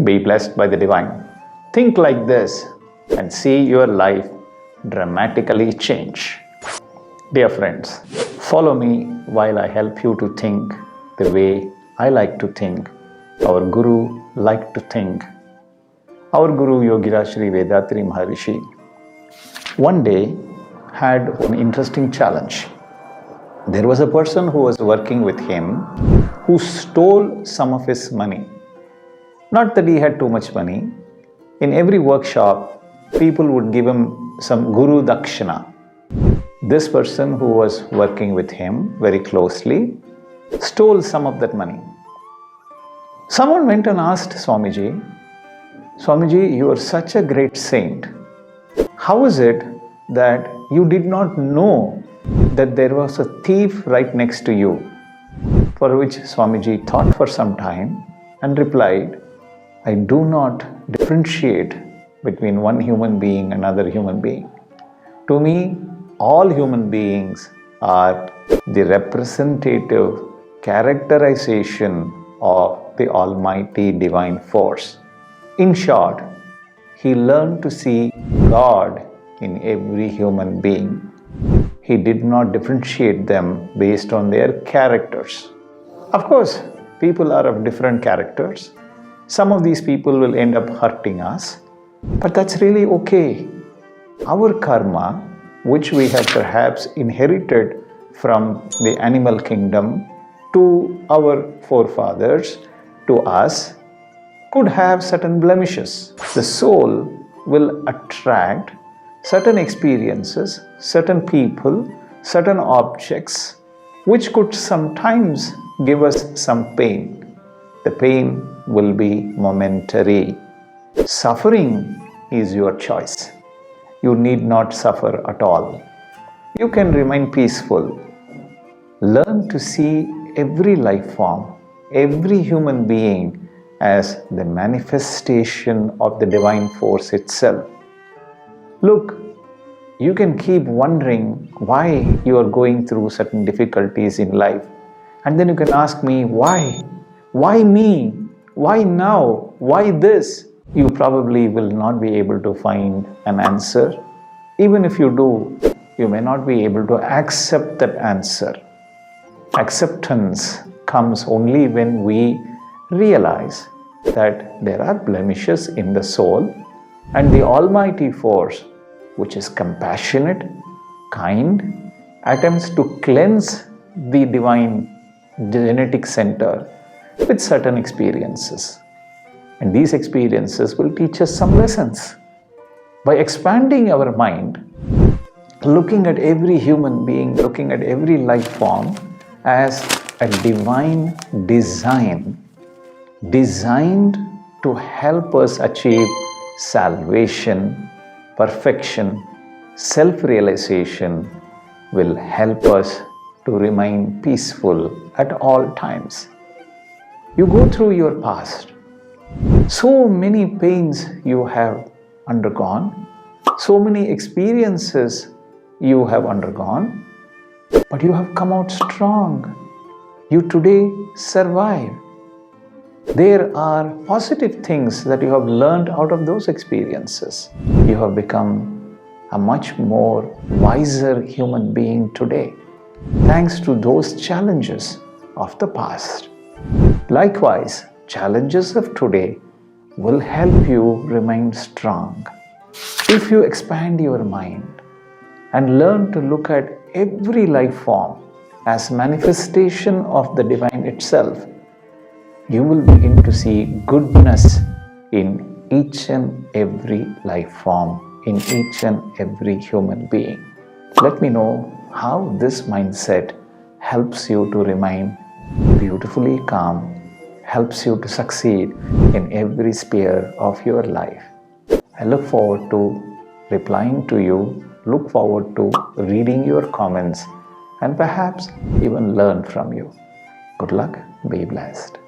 Be blessed by the divine. Think like this and see your life dramatically change. Dear friends, follow me while I help you to think the way I like to think, our Guru liked to think. Our Guru Yogiraj Sri Vedatri Maharishi one day had an interesting challenge. There was a person who was working with him who stole some of his money. Not that he had too much money. In every workshop, people would give him some Guru Dakshana. This person who was working with him very closely stole some of that money. Someone went and asked Swamiji, Swamiji, you are such a great saint. How is it that you did not know that there was a thief right next to you? For which Swamiji thought for some time and replied, I do not differentiate between one human being and another human being. To me, all human beings are the representative characterization of the Almighty Divine Force. In short, he learned to see God in every human being. He did not differentiate them based on their characters. Of course, people are of different characters. Some of these people will end up hurting us, but that's really okay. Our karma, which we have perhaps inherited from the animal kingdom to our forefathers, to us, could have certain blemishes. The soul will attract certain experiences, certain people, certain objects, which could sometimes give us some pain. The pain will be momentary. Suffering is your choice. You need not suffer at all. You can remain peaceful. Learn to see every life form, every human being as the manifestation of the divine force itself. Look, you can keep wondering why you are going through certain difficulties in life. And then you can ask me, why? Why me? Why now? Why this? You probably will not be able to find an answer. Even if you do, you may not be able to accept that answer. Acceptance comes only when we realize that there are blemishes in the soul and the Almighty Force, which is compassionate, kind, attempts to cleanse the divine genetic center with certain experiences. And these experiences will teach us some lessons. By expanding our mind, looking at every human being, looking at every life form as a divine design, designed to help us achieve salvation, perfection, self-realization, will help us to remain peaceful at all times. You go through your past. So many pains you have undergone, so many experiences you have undergone, but you have come out strong. You today survive. There are positive things that you have learned out of those experiences. You have become a much more wiser human being today, thanks to those challenges of the past. Likewise, challenges of today will help you remain strong. If you expand your mind and learn to look at every life form as manifestation of the divine itself, you will begin to see goodness in each and every life form, in each and every human being. Let me know how this mindset helps you to remain beautifully calm, helps you to succeed in every sphere of your life. I look forward to replying to you, look forward to reading your comments, and perhaps even learn from you. Good luck, be blessed.